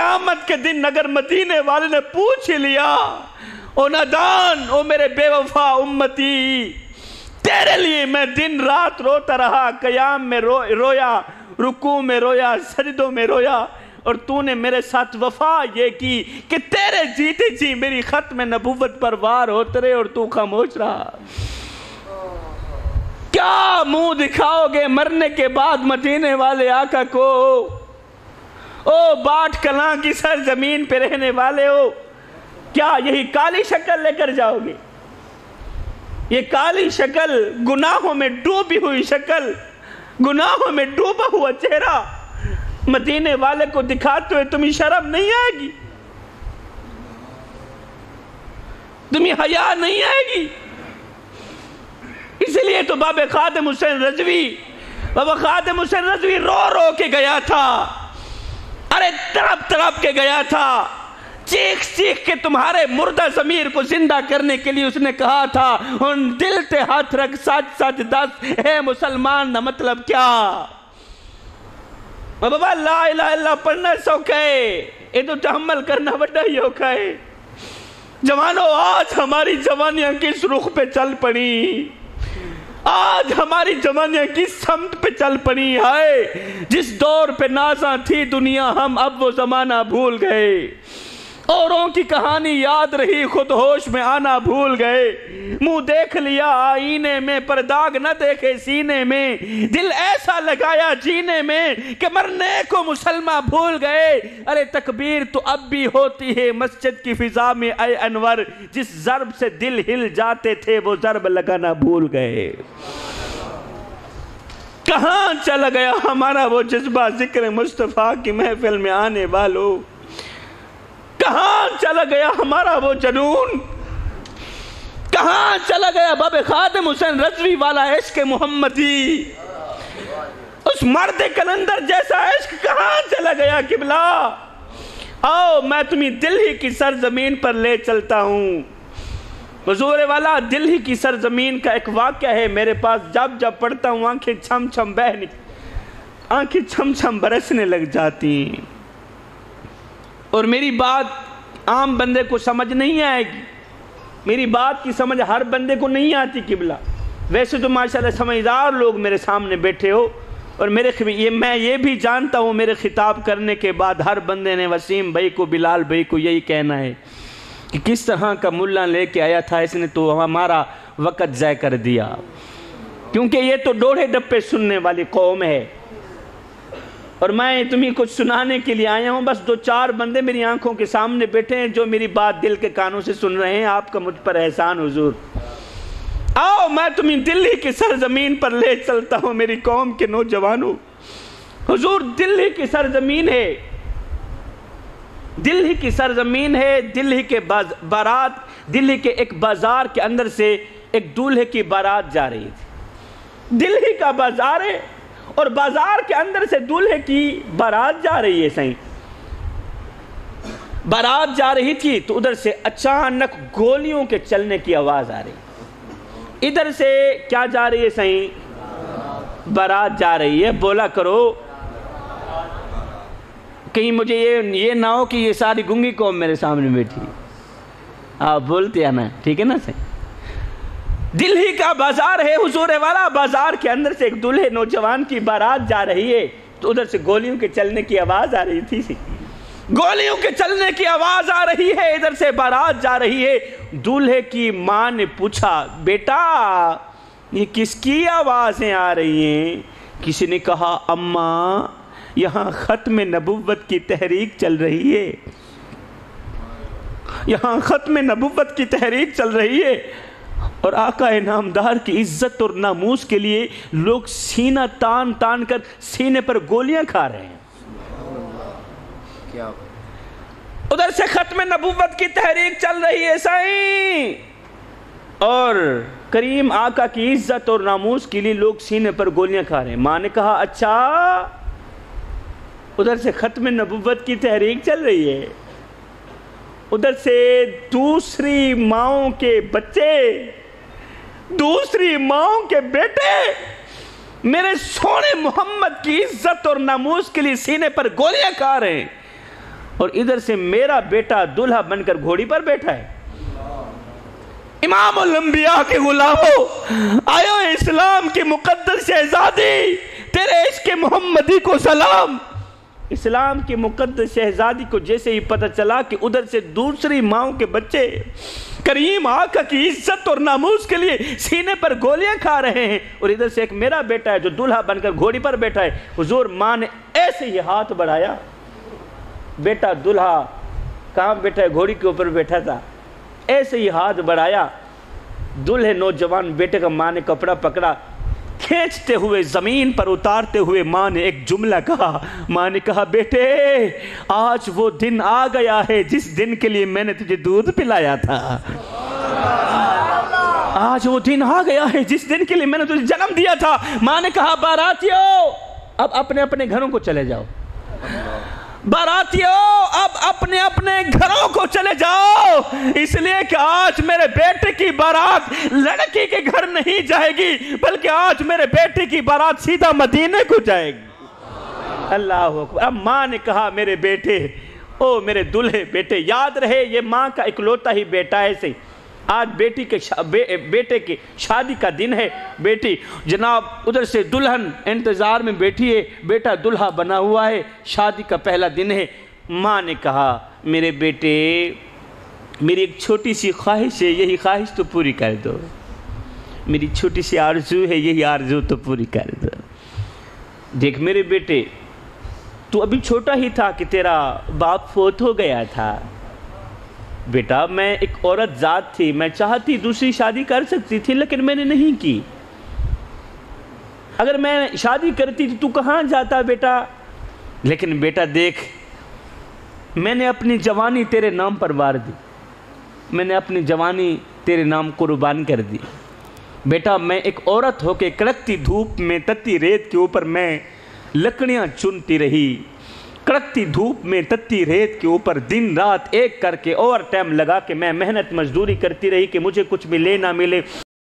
قیامت کے دن اگر مدینے والے نے پوچھ ہی لیا، او نادان، او میرے بے وفا امتی، تیرے لیے میں دن رات روتا رہا، قیام میں رویا، رکوع میں رویا، سجدوں میں رویا، اور تو نے میرے ساتھ وفا یہ کی کہ تیرے جیتے جی میری ختم نبوت پر وار ہوتے رہے اور تو خاموش رہا۔ کیا منہ دکھاؤ گے مرنے کے بعد مدینے والے آقا کو؟ او باٹ کلاں کی سرزمین پہ رہنے والے ہو، کیا یہی کالی شکل لے کر جاؤ گے؟ یہ کالی شکل، گناہوں میں ڈوبی ہوئی شکل، گناہوں میں ڈوبا ہوا چہرہ مدینے والے کو دکھاتے ہوئے تمہیں شرم نہیں آئے گی؟ تمہیں حیا نہیں آئے گی؟ اس لیے تو بابا خادم حسین رضوی رو رو کے گیا تھا، ارے تڑپ تڑپ کے گیا تھا، چیخ چیخ کے تمہارے مردہ ضمیر کو زندہ کرنے کے لیے اس نے کہا تھا، ان دل تے ہاتھ رکھ سچ سچ دس، اے مسلمان نہ مطلب کیا؟ بابا لا الہ الا پڑھنا سوکھا ہے، یہ تو تحمل کرنا بڑا ہی اوکھا ہے۔ جوانوں، آج ہماری جوانیاں کس رخ پہ چل پڑی، آج ہماری جوانیاں کس سمت پہ چل پڑی ہے؟ جس دور پہ نازاں تھی دنیا، ہم اب وہ زمانہ بھول گئے، اوروں کی کہانی یاد رہی، خود ہوش میں آنا بھول گئے، منہ دیکھ لیا آئینے میں پر داغ نہ دیکھے سینے میں، دل ایسا لگایا جینے میں کہ مرنے کو مسلمان بھول گئے۔ ارے تکبیر تو اب بھی ہوتی ہے مسجد کی فضا میں اے انور، جس ضرب سے دل ہل جاتے تھے وہ ضرب لگانا بھول گئے۔ کہاں چلا گیا ہمارا وہ جذبہ ذکر مصطفیٰ کی محفل میں آنے والوں؟ کہاں چلا گیا ہمارا وہ جنون؟ کہاں چلا گیا بابا خادم حسین رضوی والا عشق محمدی؟ اس مرد کلندر جیسا عشق کہاں چلا گیا قبلہ؟ آؤ میں تمہیں دلہی کی سرزمین پر لے چلتا ہوں۔ حضور والا دلہی کی سرزمین کا ایک واقعہ ہے میرے پاس، جب جب پڑھتا ہوں آنکھیں چھم چھم آنکھیں چھم چھم برسنے لگ جاتی، اور میری بات عام بندے کو سمجھ نہیں آئے گی، میری بات کی سمجھ ہر بندے کو نہیں آتی قبلہ۔ ویسے تو ماشاءاللہ سمجھدار لوگ میرے سامنے بیٹھے ہو، اور میں یہ بھی جانتا ہوں میرے خطاب کرنے کے بعد ہر بندے نے وسیم بھائی کو، بلال بھائی کو یہی کہنا ہے کہ کس طرح کا ملا لے کے آیا تھا، اس نے تو ہمارا وقت ضائع کر دیا، کیونکہ یہ تو ڈوڑے ڈپے سننے والی قوم ہے، اور میں تمہیں کچھ سنانے کے لیے آیا ہوں۔ بس دو چار بندے میری آنکھوں کے سامنے بیٹھے ہیں جو میری بات دل کے کانوں سے سن رہے ہیں، آپ کا مجھ پر احسان حضور۔ آؤ میں تمہیں دلہی کی سرزمین پر لے چلتا ہوں میری قوم کے نوجوانوں۔ حضور دلہی کی سرزمین ہے، دلہی کی سرزمین ہے، دلہی کے بارات، دلہی کے ایک بازار کے اندر سے ایک دولہے کی بارات جا رہی تھی۔ دلہی کا بازار ہے اور بازار کے اندر سے دولہے کی بارات جا رہی ہے، صحیح بارات جا رہی تھی تو ادھر سے اچانک گولیوں کے چلنے کی آواز آ رہی، ادھر سے کیا جا رہی ہے صحیح؟ بارات جا رہی ہے، بولا کرو، کہیں مجھے یہ نہ ہو کہ یہ ساری گنگی قوم میرے سامنے بیٹھی، آپ بولتے ہیں نا، ٹھیک ہے نا صحیح۔ دلہی کا بازار ہے حضور والا، بازار کے اندر سے ایک دولہے نوجوان کی بارات جا رہی ہے تو ادھر سے گولیوں کے چلنے کی آواز آ رہی تھی، گولیوں کے چلنے کی آواز آ رہی ہے، ادھر سے بارات جا رہی ہے۔ دولہے کی ماں نے پوچھا، بیٹا یہ کس کی آوازیں آ رہی ہیں؟ کسی نے کہا، اماں یہاں ختم نبوت کی تحریک چل رہی ہے، یہاں ختم نبوت کی تحریک چل رہی ہے، اور آقا نامدار کی عزت اور ناموس کے لیے لوگ سینہ تان تان کر سینے پر گولیاں کھا رہے ہیں۔ ادھر سے ختم نبوت کی تحریک چل رہی ہے صحیح، اور کریم آقا کی عزت اور ناموس کے لیے لوگ سینے پر گولیاں کھا رہے ہیں۔ ماں نے کہا، اچھا ادھر سے ختم نبوت کی تحریک چل رہی ہے، ادھر سے دوسری ماؤں کے بچے، دوسری ماؤں کے بیٹے میرے سونے محمد کی عزت اور ناموس کے لیے سینے پر گولیاں کھا رہے ہیں۔ اور ادھر سے میرا بیٹا دلہا بن کر گھوڑی پر بیٹھا ہے۔ امام الانبیاء کے غلاموں، آیا اسلام کی مقدس شہزادی، تیرے عشق محمدی کو سلام۔ اسلام کی مقدس شہزادی کو جیسے ہی پتہ چلا کہ ادھر سے دوسری ماؤں کے بچے کریم آقا کی عزت اور ناموس کے لیے سینے پر گولیاں کھا رہے ہیں، اور ادھر سے ایک میرا بیٹا ہے جو دلہا بن کر گھوڑی پر بیٹھا ہے، حضور ماں نے ایسے ہی ہاتھ بڑھایا، بیٹا دلہا کہاں بیٹھا ہے؟ گھوڑی کے اوپر بیٹھا تھا، ایسے ہی ہاتھ بڑھایا، دلہے نوجوان بیٹے کا ماں نے کپڑا پکڑا، کھینچتے ہوئے زمین پر اتارتے ہوئے ماں نے ایک جملہ کہا۔ ماں نے کہا بیٹے آج وہ دن آ گیا ہے جس دن کے لیے میں نے تجھے دودھ پلایا تھا، آج وہ دن آ گیا ہے جس دن کے لیے میں نے تجھے جنم دیا تھا۔ ماں نے کہا باراتیوں اب اپنے اپنے گھروں کو چلے جاؤ، باراتیوں اب اپنے اپنے گھروں کو چلے جاؤ، اس لیے کہ آج میرے بیٹے کی بارات لڑکی کے گھر نہیں جائے گی، بلکہ آج میرے بیٹے کی بارات سیدھا مدینے کو جائے گی۔ اللہ اکبر۔ اب ماں نے کہا میرے بیٹے، او میرے دلہے بیٹے، یاد رہے یہ ماں کا اکلوتا ہی بیٹا ہے، سے آج بیٹے کی شادی کا دن ہے۔ بیٹی جناب ادھر سے دلہن انتظار میں بیٹھی ہے، بیٹا دلہا بنا ہوا ہے، شادی کا پہلا دن ہے۔ ماں نے کہا میرے بیٹے میری ایک چھوٹی سی خواہش ہے، یہی خواہش تو پوری کر دو، میری چھوٹی سی آرزو ہے، یہی آرزو تو پوری کر دو۔ دیکھ میرے بیٹے تو ابھی چھوٹا ہی تھا کہ تیرا باپ فوت ہو گیا تھا، بیٹا میں ایک عورت ذات تھی، میں چاہتی دوسری شادی کر سکتی تھی لیکن میں نے نہیں کی، اگر میں شادی کرتی تو کہاں جاتا بیٹا؟ لیکن بیٹا دیکھ میں نے اپنی جوانی تیرے نام پر وار دی، میں نے اپنی جوانی تیرے نام قربان کر دی، بیٹا میں ایک عورت ہو کے کڑکتی دھوپ میں تتی ریت کے اوپر میں لکڑیاں چنتی رہی، کڑکتی دھوپ میں تتی ریت کے اوپر دن رات ایک کر کے اوور ٹائم لگا کے میں محنت مزدوری کرتی رہی کہ مجھے کچھ ملے نہ ملے۔